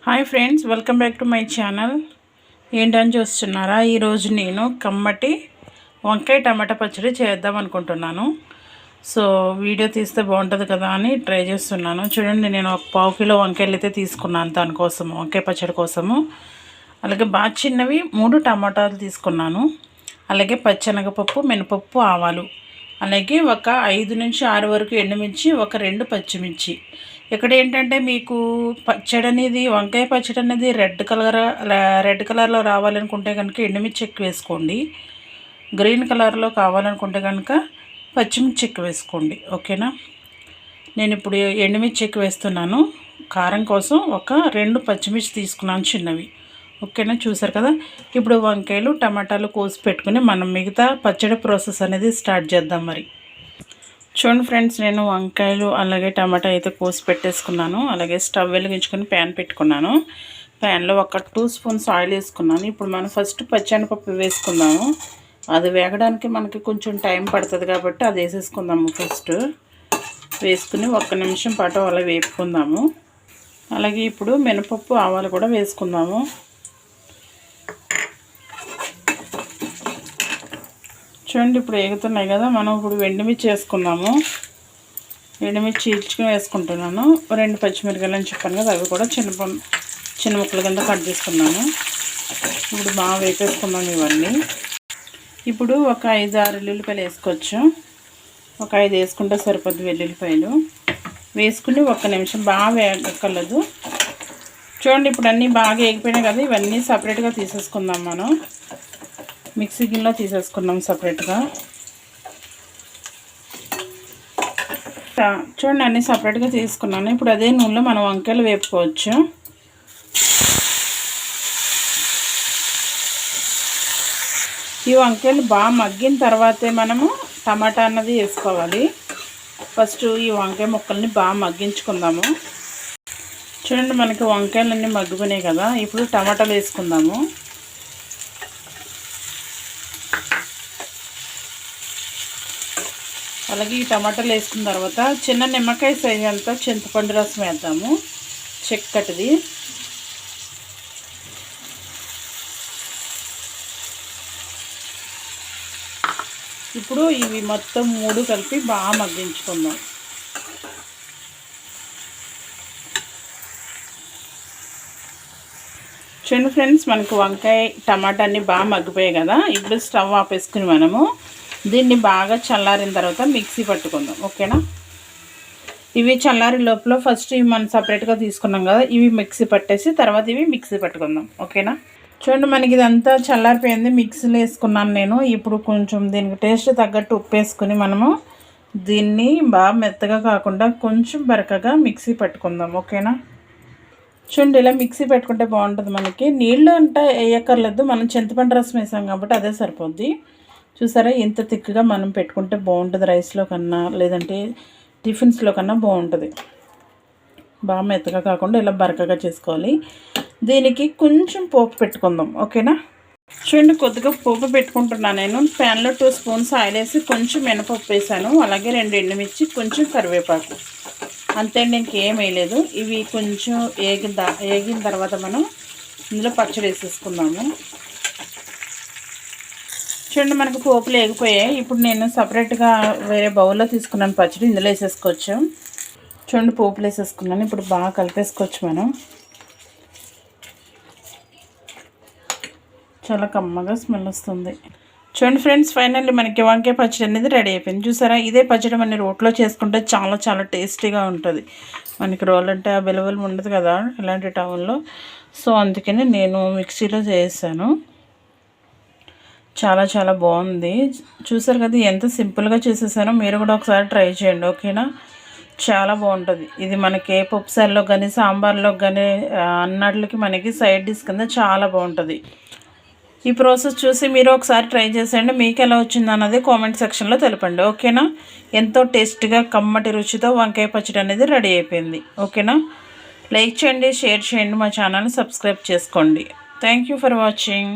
Hi friends, welcome back to my channel. ఏంటని చూస్తున్నారా? ఈరోజు నేను కమ్మటి వంకాయ టమాటా పచ్చడి చేద్దాం అనుకుంటున్నాను. సో వీడియో తీస్తే బాగుంటుంది కదా అని ట్రై చేస్తున్నాను. చూడండి, నేను ఒక 1/2 కిలో వంకాయలు అయితే తీసుకున్నాను దానికోసము, వంకాయ పచ్చడి కోసము. అలాగే బాగా చిన్నవి 3 టమాటాలు తీసుకున్నాను. అలాగే పచ్చెనగపప్పు, మినపప్పు, ఆవాలు, అలాగే ఒక 5 నుంచి 6 వరకు ఎండుమిర్చి, ఒక 2 పచ్చిమిర్చి. ఇక్కడ ఏంటంటే మీకు పచ్చడి అనేది, వంకాయ పచ్చడి అనేది రెడ్ కలర్లో రావాలనుకుంటే కనుక ఎండుమిర్చి ఎక్కువ వేసుకోండి. గ్రీన్ కలర్లో కావాలనుకుంటే కనుక పచ్చిమిర్చి ఎక్కువ వేసుకోండి. ఓకేనా? నేను ఇప్పుడు ఎండుమిర్చి ఎక్కువ వేస్తున్నాను. కారం కోసం ఒక 2 పచ్చిమిర్చి తీసుకున్నాను చిన్నవి. ఓకేనా? చూసారు కదా. ఇప్పుడు వంకాయలు టమాటాలు కోసి పెట్టుకుని మనం మిగతా పచ్చడి ప్రాసెస్ అనేది స్టార్ట్ చేద్దాం. మరి చూడండి ఫ్రెండ్స్, నేను వంకాయలు అలాగే టమాటా అయితే కోసి పెట్టేసుకున్నాను. అలాగే స్టవ్ వెలిగించుకొని ప్యాన్ పెట్టుకున్నాను. ప్యాన్లో ఒక 2 స్పూన్స్ ఆయిల్ వేసుకున్నాను. ఇప్పుడు మనం ఫస్ట్ పచ్చెనపప్పు వేసుకుందాము. అది వేగడానికి మనకి కొంచెం టైం పడుతుంది కాబట్టి అది వేసేసుకుందాము. ఫస్ట్ వేసుకుని 1 నిమిషం పాటు అలా వేపుకుందాము. అలాగే ఇప్పుడు మినపప్పు, ఆవాలు కూడా వేసుకుందాము. చూడండి, ఇప్పుడు వేగుతున్నాయి కదా. మనం ఇప్పుడు ఎండుమిర్చి వేసుకుందాము. ఎండుమిర్చి చీల్చుకుని వేసుకుంటున్నాను. 2 పచ్చిమిరకాయలు అని చెప్పాను కదా, అవి కూడా చిన్న ముక్కల కింద కట్ చేసుకున్నాను. ఇప్పుడు బాగా వేపేసుకుందాం ఇవన్నీ. ఇప్పుడు ఒక 5-6 వెల్లుల్లిపాయలు వేసుకోవచ్చు. ఒక 5 వేసుకుంటే సరిపోద్ది వెల్లుల్లిపాయలు. వేసుకుని 1 నిమిషం బాగా వేగక్కర్లేదు. చూడండి, ఇప్పుడు అన్నీ బాగా వేగిపోయినాయి కదా. ఇవన్నీ సపరేట్గా తీసేసుకుందాం. మనం మిక్సీ గిన్నెలో తీసేసుకున్నాం సపరేట్గా. చూడండి, అన్నీ సపరేట్గా తీసుకున్నాను. ఇప్పుడు అదే నూనెలో మనం వంకాయలు వేపుకోవచ్చు. ఈ వంకాయలు బాగా మగ్గిన తర్వాతే మనము టమాటా అన్నది వేసుకోవాలి. ఫస్ట్ ఈ వంకాయ ముక్కల్ని బాగా మగ్గించుకుందాము. చూడండి, మనకి వంకాయలు అన్నీ మగ్గిపోయినాయి కదా. ఇప్పుడు టమాటాలు వేసుకుందాము. అలాగే ఈ టమాటాలు వేసుకున్న తర్వాత చిన్న నిమ్మకాయ సైజు అంతా చింతపండు రసం వేద్దాము, చిక్కటిది. ఇప్పుడు ఇవి మొత్తం 3 కలిపి బాగా మగ్గించుకుందాం. చూడండి ఫ్రెండ్స్, మనకు వంకాయ టమాటా అన్నీ బాగా మగ్గిపోయాయి కదా. ఇప్పుడు స్టవ్ ఆపేసుకుని మనము దీన్ని బాగా చల్లారిన తర్వాత మిక్సీ పట్టుకుందాం. ఓకేనా? ఇవి చల్లారి లోపల ఫస్ట్ ఇవి మనం సపరేట్గా తీసుకున్నాం కదా, ఇవి మిక్సీ పట్టేసి తర్వాత ఇవి మిక్సీ పట్టుకుందాం. ఓకేనా? చూడండి, మనకి ఇదంతా చల్లారిపోయింది. మిక్సీలో వేసుకున్నాను నేను. ఇప్పుడు కొంచెం దీనికి టేస్ట్ తగ్గట్టు ఉప్పు వేసుకుని మనము దీన్ని బాగా మెత్తగా కాకుండా కొంచెం బరకగా మిక్సీ పట్టుకుందాం. ఓకేనా? చూడండి, ఇలా మిక్సీ పెట్టుకుంటే బాగుంటుంది. మనకి నీళ్ళు అంటే వేయక్కర్లేదు, మనం చింతపండు రసం వేసాం కాబట్టి అదే సరిపోద్ది. చూసారా, ఎంత థిక్గా మనం పెట్టుకుంటే బాగుంటుంది. రైస్లో కన్నా లేదంటే టిఫిన్స్లో కన్నా బాగుంటుంది. బాగా మెత్తగా కాకుండా ఇలా బరకగా చేసుకోవాలి. దీనికి కొంచెం పోపు పెట్టుకుందాం. ఓకేనా? చూడండి, కొద్దిగా పోపు పెట్టుకుంటున్నాను నేను. ప్యాన్లో 2 స్పూన్స్ ఆయిల్ వేసి కొంచెం మినపప్పు వేసాను. అలాగే 2 ఎండుమిర్చి, కొంచెం కరివేపాకు, అంతే అండి, ఇంకేం వేయలేదు. ఇవి కొంచెం వేగిన తర్వాత మనం ఇందులో పచ్చడి వేసేసుకుందాము. చూడండి, మనకు పోపులు వేగిపోయాయి. ఇప్పుడు నేను సపరేట్గా వేరే బౌల్లో తీసుకున్నాను పచ్చడి, ఇందులో వేసేసుకోవచ్చు. చూడండి, పోపులు వేసేసుకున్నాను. ఇప్పుడు బాగా కలిపేసుకోవచ్చు మనం. చాలా కమ్మగా స్మెల్ వస్తుంది. చూడండి ఫ్రెండ్స్, ఫైనల్లీ మనకి వంకాయ పచ్చడి అనేది రెడీ అయిపోయింది. చూసారా, ఇదే పచ్చడి మన రోట్లో చేసుకుంటే చాలా చాలా టేస్టీగా ఉంటుంది. మనకి రోల్ అంటే అవైలబుల్ ఉండదు కదా ఇలాంటి టౌన్లో. సో అందుకని నేను మిక్సీలో చేసాను. చాలా చాలా బాగుంది. చూసారు కదా ఎంత సింపుల్గా చేసేసానో. మీరు కూడా ఒకసారి ట్రై చేయండి. ఓకేనా? చాలా బాగుంటుంది. ఇది మనకి పప్పుసారులో కానీ సాంబార్లో కానీ అన్నట్లకి మనకి సైడ్ డిష్ కింద చాలా బాగుంటుంది. ఈ ప్రాసెస్ చూసి మీరు ఒకసారి ట్రై చేసేయండి. మీకు ఎలా వచ్చింది అన్నది కామెంట్ సెక్షన్లో తెలపండి. ఓకేనా? ఎంతో టేస్ట్గా కమ్మటి రుచితో వంకాయ పచ్చడి అనేది రెడీ అయిపోయింది. ఓకేనా? లైక్ చేయండి, షేర్ చేయండి, మా ఛానల్ని సబ్స్క్రైబ్ చేసుకోండి. Thank you for watching.